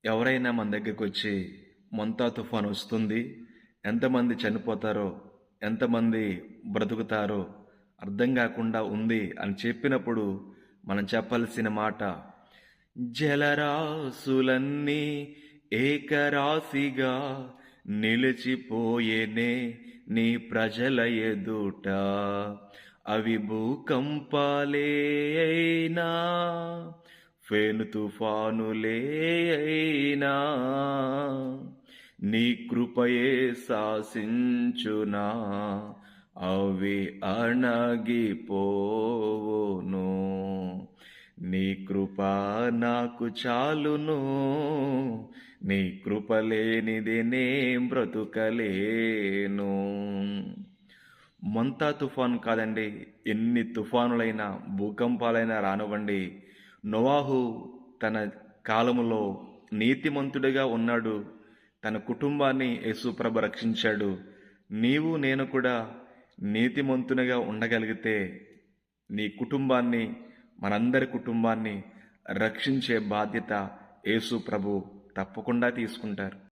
ఎవరైనా మన దగ్గరకొచ్చి మొంతా తుఫాను వస్తుంది, ఎంతమంది చనిపోతారో, ఎంతమంది బ్రతుకుతారో అర్థం కాకుండా ఉంది అని చెప్పినప్పుడు మనం చెప్పాల్సిన మాట, జలరాశులన్నీ ఏకరాశిగా నిలిచిపోయేనే నీ ప్రజల ఎదుట. అవి భూకంపాలే అయినా, ఫేను తుఫానులే అయినా, నీ కృపయే శాసించునా, అవి అణగిపోవును. నీ కృప నాకు చాలును, నీ కృప లేనిది నేం బ్రతుకలేను. మొంతా తుఫాను కాదండి, ఎన్ని తుఫానులైనా భూకంపాలైనా రానివ్వండి, నోవాహు తన కాలములో నీతిమంతుడిగా ఉన్నాడు. తన కుటుంబాన్ని యేసుప్రభు రక్షించాడు. నీవు నేను కూడా నీతిమంతునిగా ఉండగలిగితే నీ కుటుంబాన్ని, మనందరి కుటుంబాన్ని రక్షించే బాధ్యత యేసు ప్రభు తప్పకుండా తీసుకుంటారు.